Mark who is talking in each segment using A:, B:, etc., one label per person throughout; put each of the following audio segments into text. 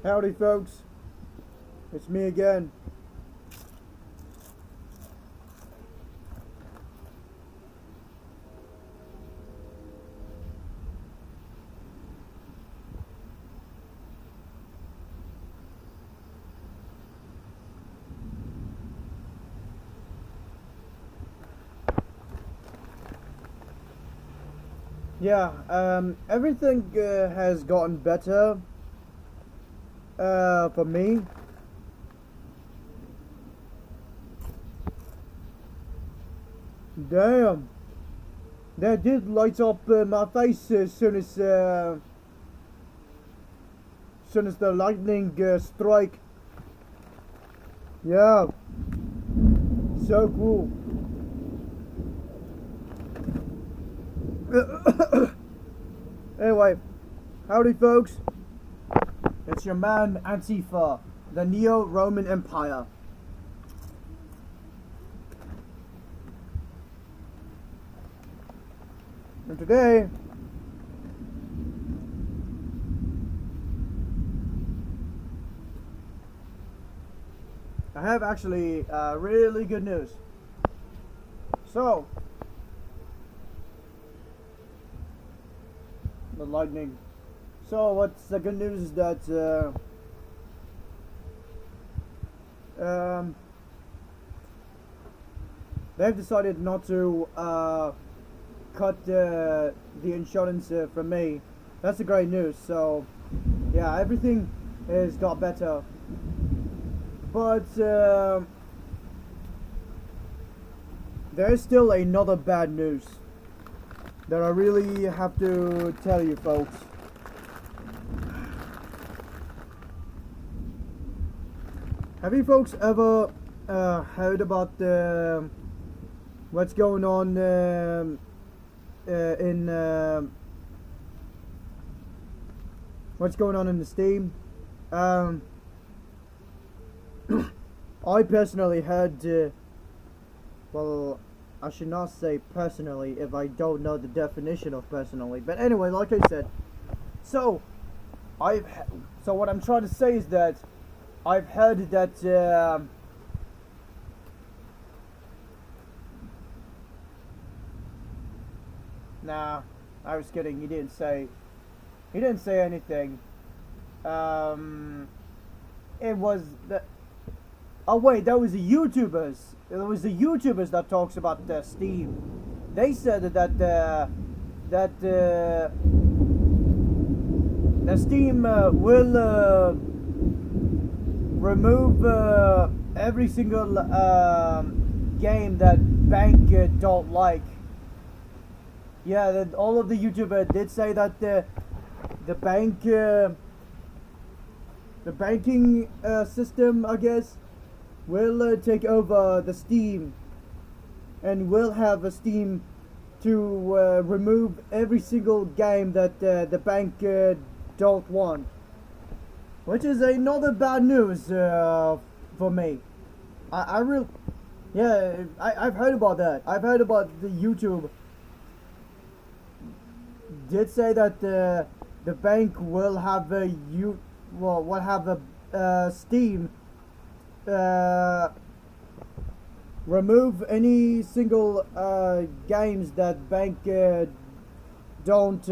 A: Howdy, folks. It's me again. Yeah, everything has gotten better for me. Damn, that did light up my face as soon as the lightning strike. Yeah, so cool. Anyway, howdy, folks. It's your man Antifa, the Neo-Roman Empire. And today, I have actually really good news. So, the lightning. So, what's the good news is that they've decided not to cut the insurance from me. That's the great news. So, yeah, everything has got better. But there is still another bad news that I really have to tell you, folks. Have you folks ever heard about what's going on what's going on in the Steam? I personally heard. Well, I should not say personally if I don't know the definition of personally. But anyway, like I said, so what I'm trying to say is that I've heard that nah, I was kidding. He didn't say anything. It was the. Oh wait, that was the YouTubers. It was the YouTubers that talks about Steam. They said that the Steam will remove every single game that bank don't like. Yeah, that all of the YouTubers did say that the banking system, I guess, will take over the Steam, and will have a Steam to remove every single game that the bank don't want, which is another bad news for me. I've heard about that. I've heard about the YouTube did say that the bank will have Steam remove any single games that bank don't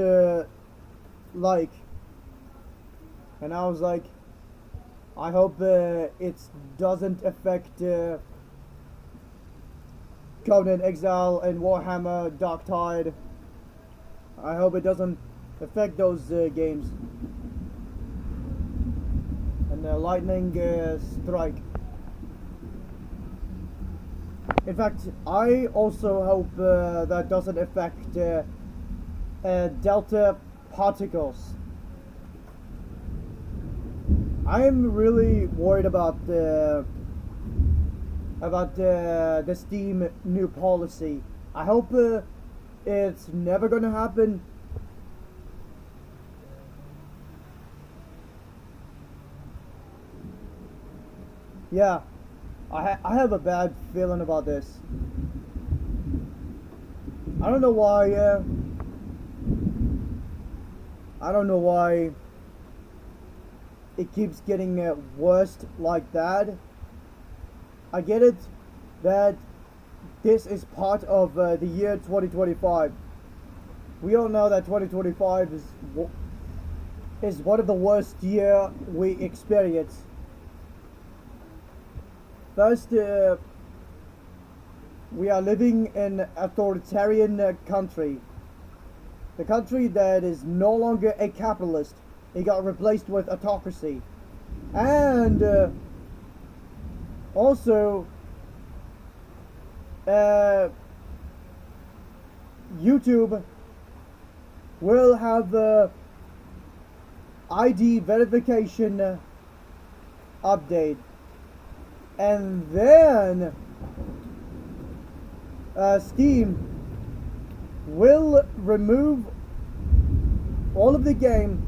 A: like. And I was like, I hope it doesn't affect Conan Exile and Warhammer Dark Tide. I hope it doesn't affect those games. And the lightning strike. In fact, I also hope that doesn't affect delta particles. I am really worried about the Steam new policy. I hope it's never gonna happen. Yeah, I have a bad feeling about this. I don't know why. I don't know why it keeps getting worse like that. I get it that this is part of the year 2025. We all know that 2025 is one of the worst year we experience. First, we are living in an authoritarian country. The country that is no longer a capitalist. It got replaced with autocracy. And also, YouTube will have ID verification update. And then Steam will remove all of the game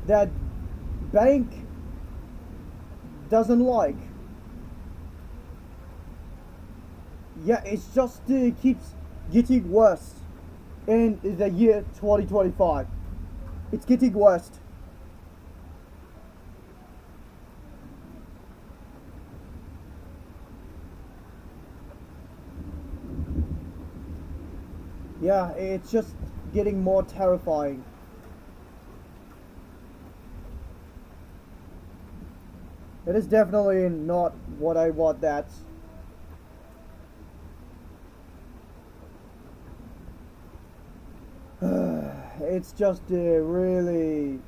A: that bank doesn't like. Yeah, it just keeps getting worse in the year 2025. It's getting worse. Yeah, it's just getting more terrifying. It is definitely not what I want that. It's just really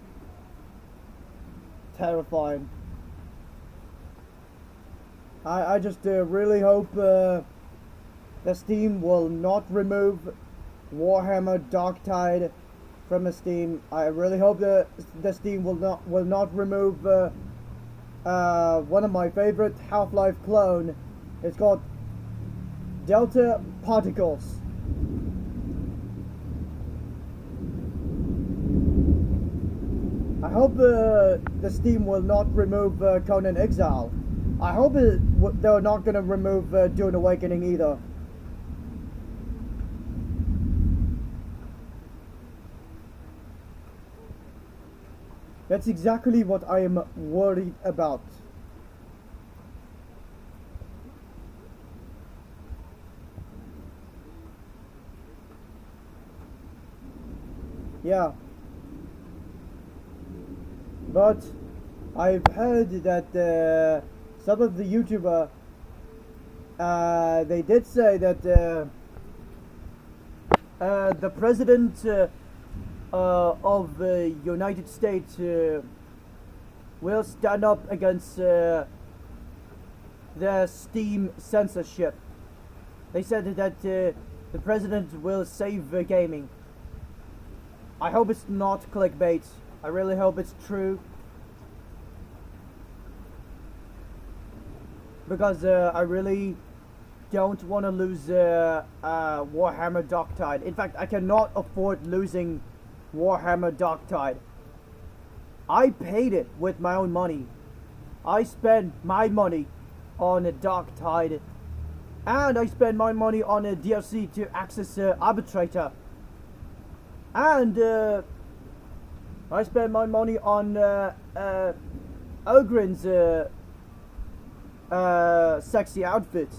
A: terrifying. I just really hope the Steam will not remove Warhammer Darktide from the Steam. I really hope the Steam will not remove one of my favorite Half-Life clone. It's called Delta Particles. I hope the Steam will not remove Conan Exile. I hope they're not going to remove Dune Awakening either. That's exactly what I am worried about. Yeah. But I've heard that some of the YouTuber they did say that the president of the United States will stand up against the Steam censorship. They said that the president will save gaming. I hope it's not clickbait. I really hope it's true. Because I really don't want to lose Warhammer Darktide. In fact, I cannot afford losing Warhammer Darktide. I paid it with my own money. I spent my money on a Darktide, and I spent my money on a DLC to access Arbitrator, and I spent my money on Ogren's sexy outfit.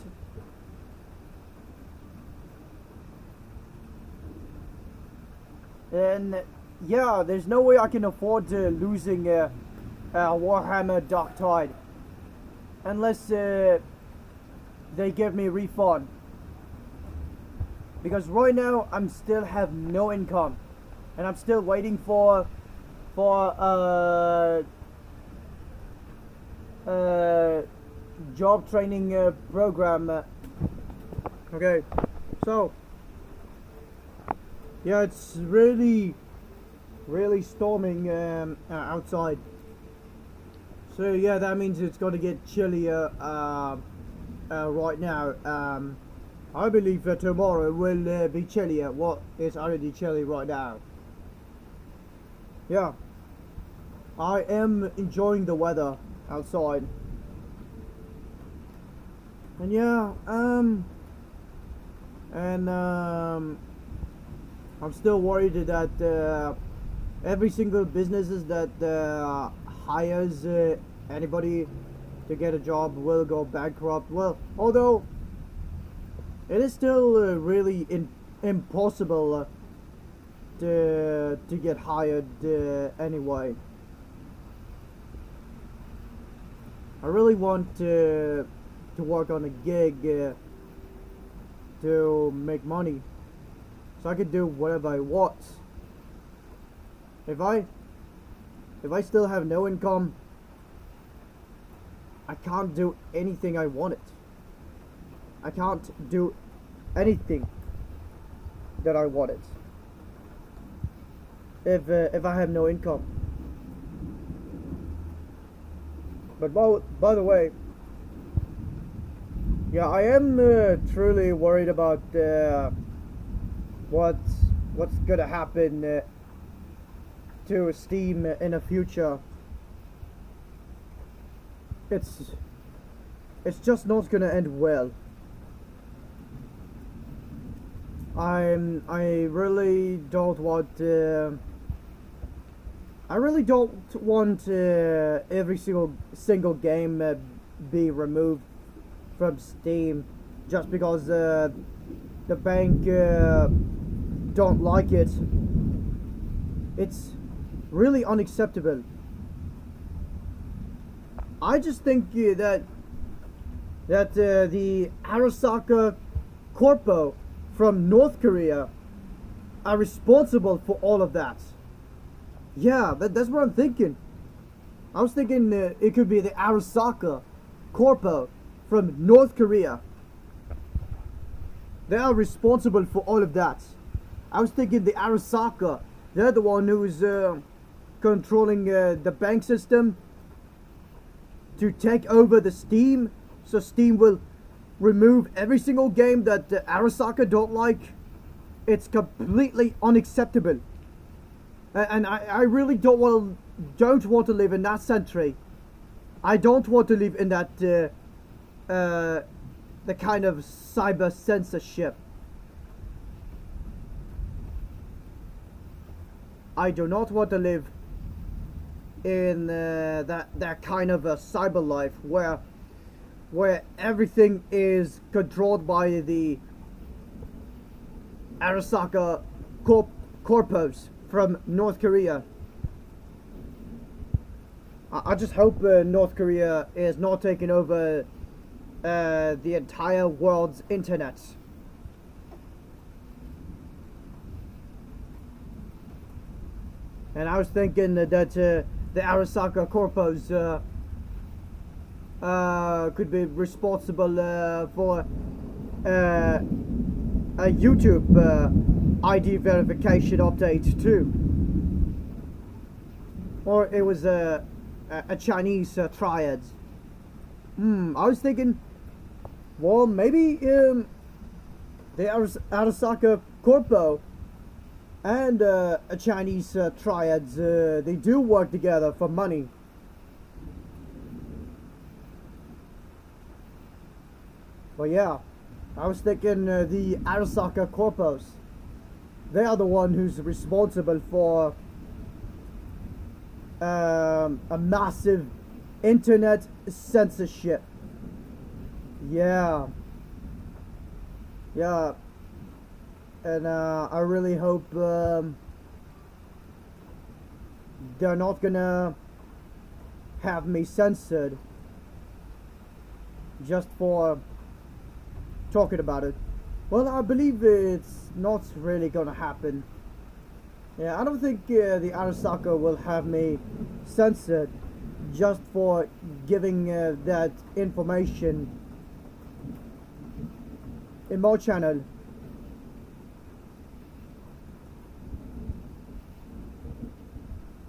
A: And yeah, there's no way I can afford losing Warhammer Darktide unless they give me a refund. Because right now I'm still have no income, and I'm still waiting for job training program. Okay, so yeah, it's really storming outside. So yeah, that means it's going to get chillier right now. I believe that tomorrow will be chillier. What is already chilly right now? Yeah, I am enjoying the weather outside. And yeah, I'm still worried that every single businesses that hires anybody to get a job will go bankrupt. Well, although it is still really impossible to get hired anyway. I really want to work on a gig to make money, so I can do whatever I want. If I still have no income, I can't do anything I wanted. I can't do anything that I wanted if I have no income. But by the way, yeah, I am truly worried about what's gonna happen to Steam in the future. It's just not gonna end well. I really don't want every single game be removed from Steam just because the bank don't like it. It's really unacceptable. I just think that the Arasaka Corpo from North Korea are responsible for all of that. Yeah, that's what I'm thinking. I was thinking it could be the Arasaka Corpo from North Korea. They are responsible for all of that. I was thinking the Arasaka, they're the one who's controlling the bank system to take over the Steam, so Steam will remove every single game that Arasaka don't like. It's completely unacceptable, and I really don't want to live in that century. I don't want to live in that the kind of cyber censorship. I do not want to live in that kind of a cyber life where everything is controlled by the Arasaka Corpos from North Korea. I just hope North Korea is not taking over the entire world's internet. And I was thinking that the Arasaka Corpos could be responsible for a YouTube ID verification update too. Or it was a Chinese triad. I was thinking, well, maybe the Arasaka Corpo and a Chinese triads, they do work together for money. But yeah, I was thinking the Arasaka Corpos, they are the one who's responsible for a massive internet censorship. Yeah. And I really hope they're not gonna have me censored just for talking about it. Well, I believe it's not really gonna happen. Yeah, I don't think the Arasaka will have me censored just for giving that information in my channel.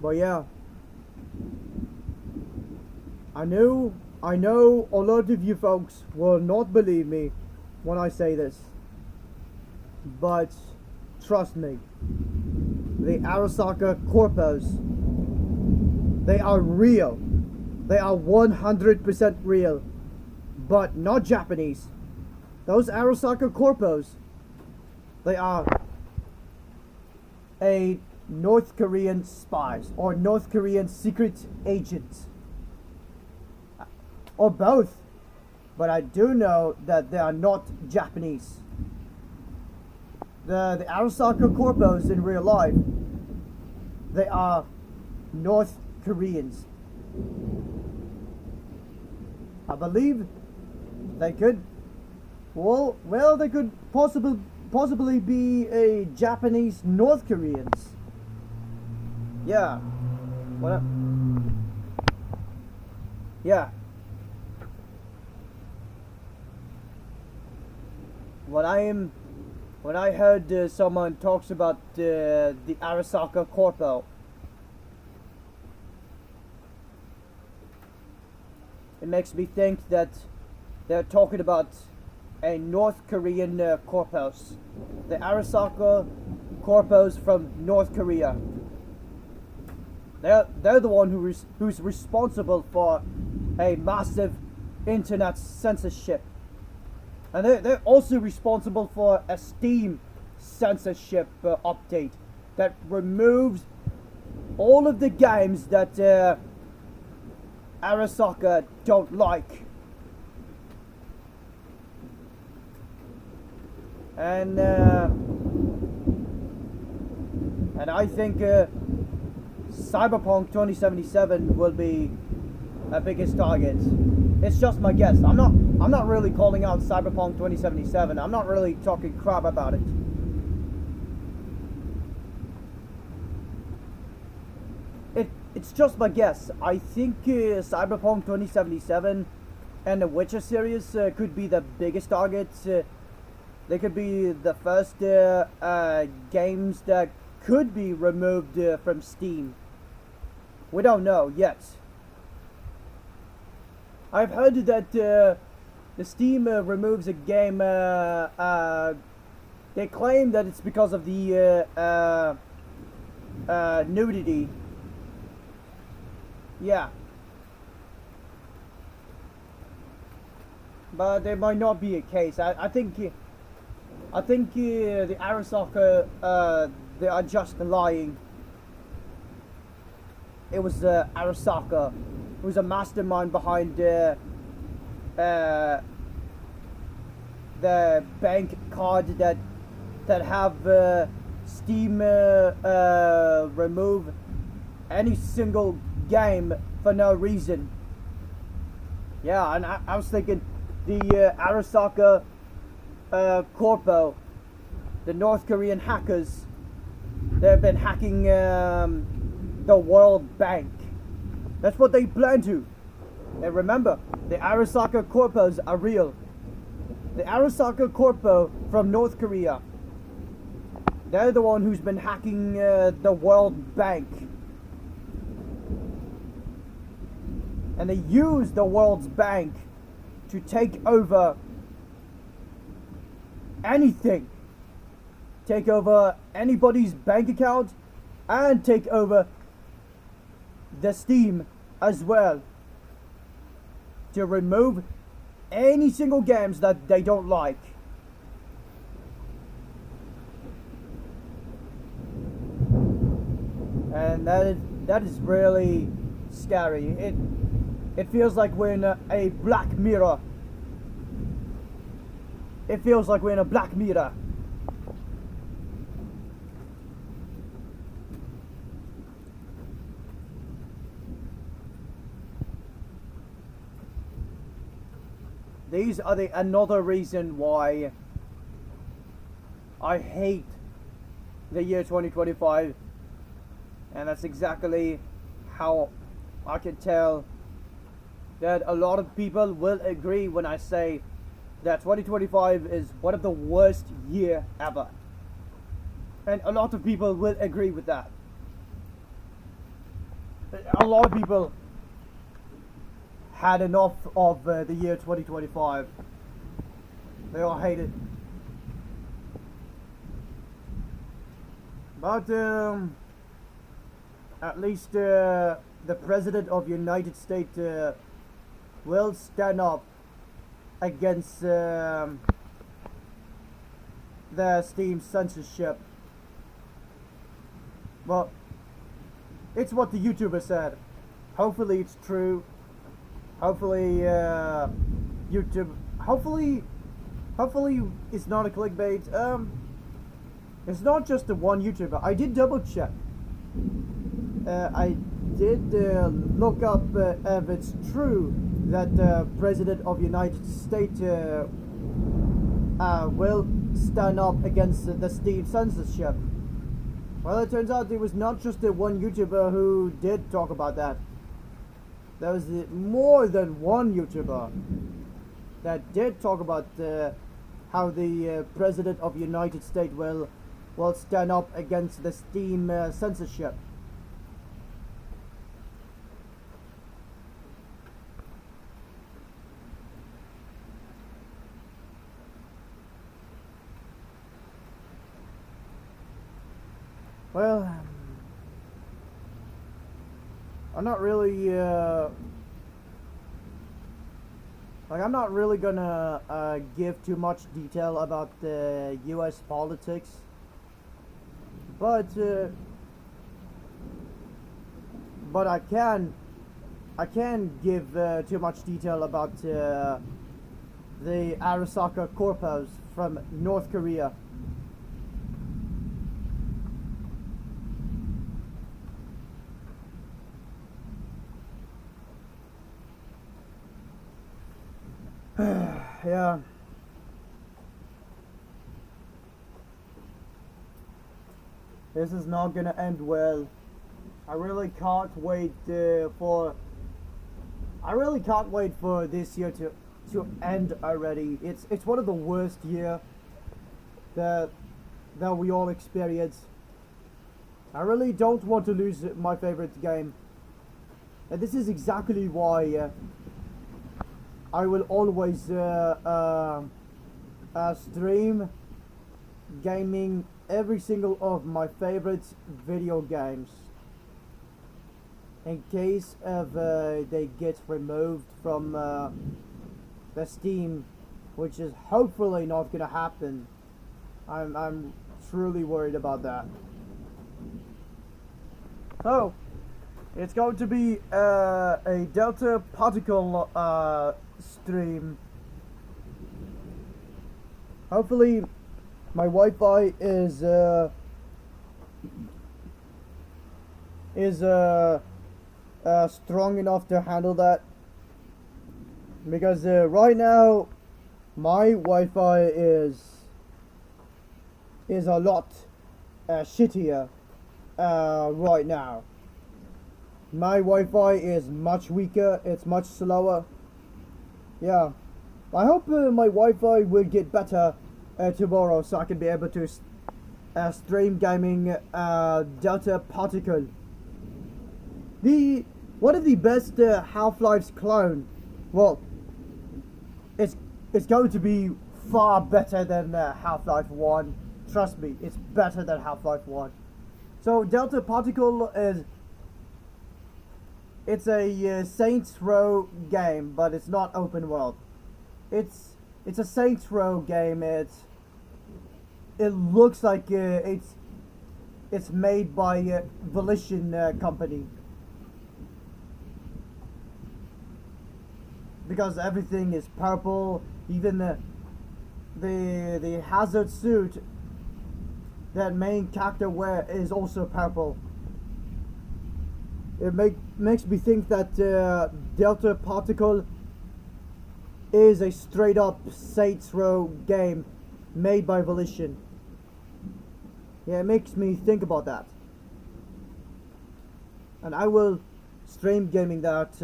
A: But yeah, I know a lot of you folks will not believe me when I say this, but trust me, the Arasaka Corpos, they are real. They are 100% real, but not Japanese. Those Arasaka Corpos, they are a North Korean spies or North Korean secret agents or both, but I do know that they are not Japanese. The Arasaka Corpos in real life, they are North Koreans. I believe they could, they could possibly be a Japanese North Koreans. Yeah. What? Yeah. When I heard someone talks about the Arasaka Corpo, it makes me think that they're talking about a North Korean corpus. The Arasaka Corpos from North Korea. They're the one who's responsible for a massive internet censorship. And they're also responsible for a Steam censorship update that removes all of the games that Arasaka don't like. And I think Cyberpunk 2077 will be a biggest target. It's just my guess. I'm not really calling out Cyberpunk 2077. I'm not really talking crap about it. It's just my guess. I think Cyberpunk 2077 and the Witcher series could be the biggest targets. They could be the first games that could be removed from Steam. We don't know yet. I've heard that the Steam removes a game. They claim that it's because of the nudity. Yeah. But there might not be a case. I think the Arasaka they are just lying. It was Arasaka who was a mastermind behind the bank card that have Steam remove any single game for no reason. Yeah, and I was thinking the Arasaka Corpo, the North Korean hackers, they've been hacking the World Bank. That's what they plan to. And remember, the Arasaka Corpos are real. The Arasaka Corpo from North Korea, they're the one who's been hacking the World Bank. And they use the World Bank to take over anything. Take over anybody's bank account and take over the Steam as well. To remove any single games that they don't like. And that is really scary. It feels like we're in a Black Mirror. It feels like we're in a Black Mirror. These are another reason why I hate the year 2025. And that's exactly how I can tell that a lot of people will agree when I say that 2025 is one of the worst year ever. And a lot of people will agree with that. A lot of people had enough of the year 2025. They all hate it. But at least the President of the United States will stand up against the Steam censorship. Well, it's what the YouTuber said. Hopefully it's true. Hopefully YouTube. Hopefully it's not a clickbait. It's not just the one YouTuber. I did double check. I did look up if it's true that the President of the United States will stand up against the Steam censorship. Well, it turns out there was not just the one YouTuber who did talk about that. There was more than one YouTuber that did talk about how the President of the United States will stand up against the Steam censorship. Well, I'm not really I'm not really gonna give too much detail about the U.S. politics, but I can give too much detail about the Arasaka Corpus from North Korea. Yeah. This is not gonna end well. I really can't wait for this year to end already. It's one of the worst year that we all experience. I really don't want to lose my favorite game. And this is exactly why I will always stream gaming every single of my favorite video games. In case of they get removed from the Steam, which is hopefully not gonna happen. I'm truly worried about that. So it's going to be a Delta Particle stream. Hopefully my Wi-Fi is strong enough to handle that, because right now my Wi-Fi is a lot shittier right now. My Wi-Fi is much weaker, it's much slower. Yeah, I hope my Wi-Fi will get better tomorrow, so I can be able to stream gaming Delta Particle. One of the best Half-Life's clone. Well, it's going to be far better than Half-Life 1. Trust me, it's better than Half-Life 1. So Delta Particle it's a Saints Row game, but it's not open world. It's a Saints Row game. It looks like it's made by Volition company, because everything is purple. Even the hazard suit that main character wear is also purple. It makes me think that Delta Particle is a straight up Saints Row game made by Volition. Yeah, it makes me think about that. And I will stream gaming that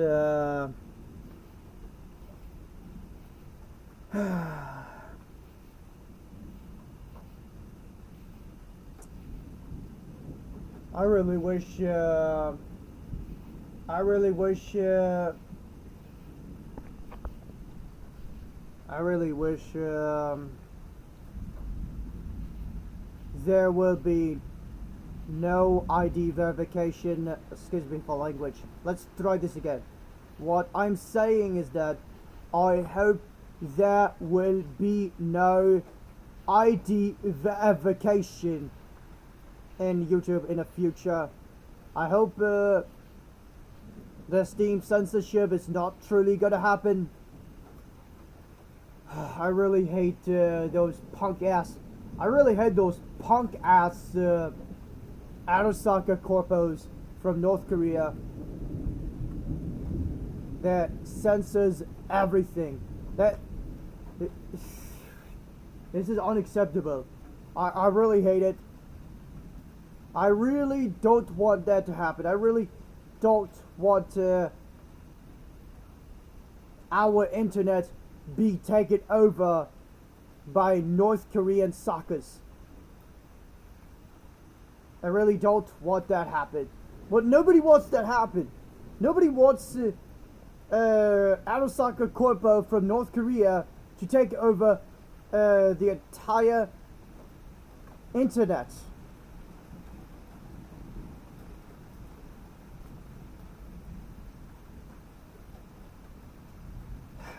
A: I really wish there will be no ID verification. Excuse me for language. Let's try this again. What I'm saying is that I hope there will be no ID verification in YouTube in the future. I hope the Steam censorship is not truly gonna happen. I really hate those punk ass. I really hate those punk ass Arasaka corpos from North Korea that censors everything. This is unacceptable. I really hate it. I really don't want that to happen. I really don't want our internet be taken over by North Korean suckers. I really don't want that happen. But nobody wants that happen. Nobody wants Arasaka Corpo from North Korea to take over the entire internet.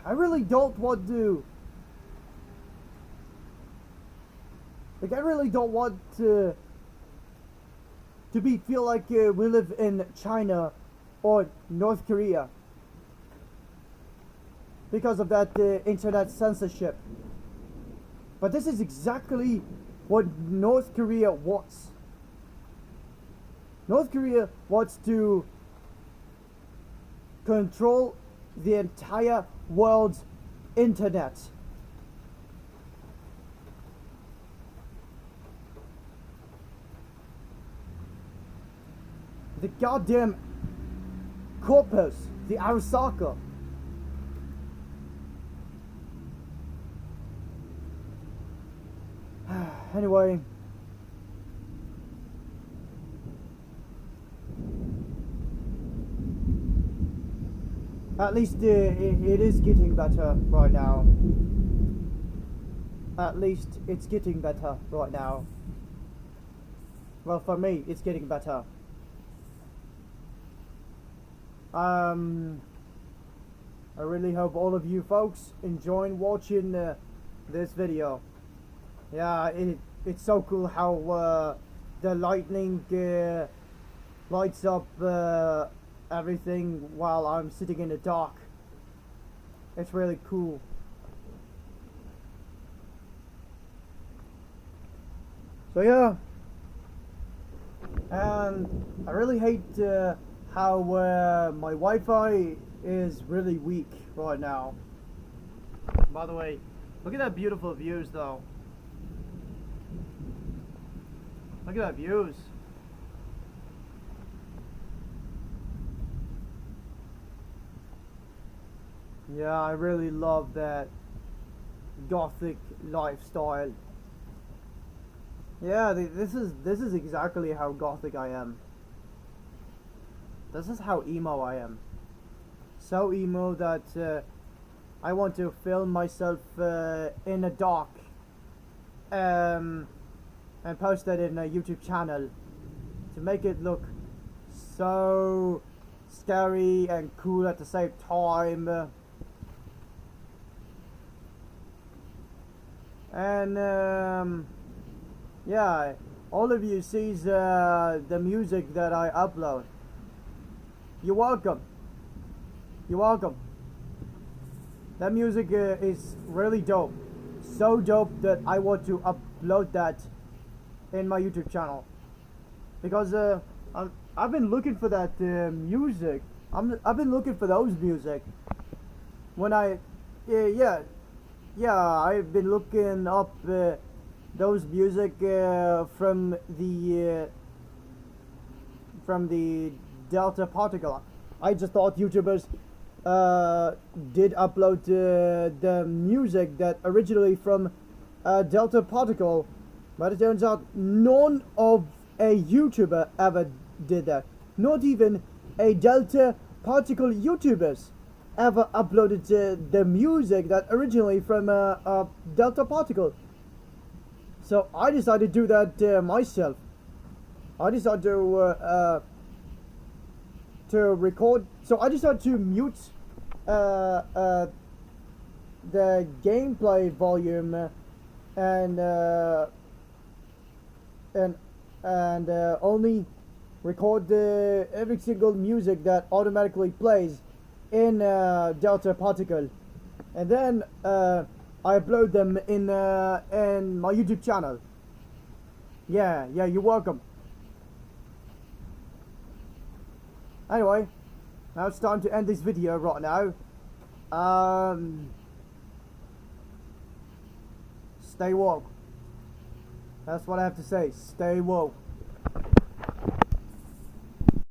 A: I really don't want to. Like, I really don't want to feel like we live in China or North Korea because of that internet censorship. But this is exactly what North Korea wants. North Korea wants to control the entire world's internet. The goddamn corpus, the Arasaka. Anyway, at least it is getting better right now. At least it's getting better right now. Well, for me, it's getting better. I really hope all of you folks enjoying watching this video. Yeah, it's so cool how the lightning lights up everything while I'm sitting in the dark. It's really cool. So yeah, and I really hate how my Wi-Fi is really weak right now. By the way, look at that beautiful views though. Look at that views. Yeah, I really love that gothic lifestyle. Yeah, this is exactly how gothic I am. This is how emo I am. So emo that I want to film myself in the dark and post that in a YouTube channel to make it look so scary and cool at the same time. And yeah, all of you sees the music that I upload. You're welcome. You're welcome. That music is really dope. So dope that I want to upload that in my YouTube channel. Because I've been looking for that music. I've been looking for those music. When yeah, I've been looking up those music from the Delta Particle. I just thought YouTubers did upload the music that originally from Delta Particle, but it turns out none of a YouTuber ever did that. Not even a Delta Particle YouTubers ever uploaded the music that originally from Delta Particle. So I decided to do that myself. I decided to record. So I decided to mute the gameplay volume and and only record every single music that automatically plays in Delta Particle, and then I upload them in my YouTube channel. Yeah, you're welcome. Anyway, now it's time to end this video right now. Stay woke. That's what I have to say. Stay woke.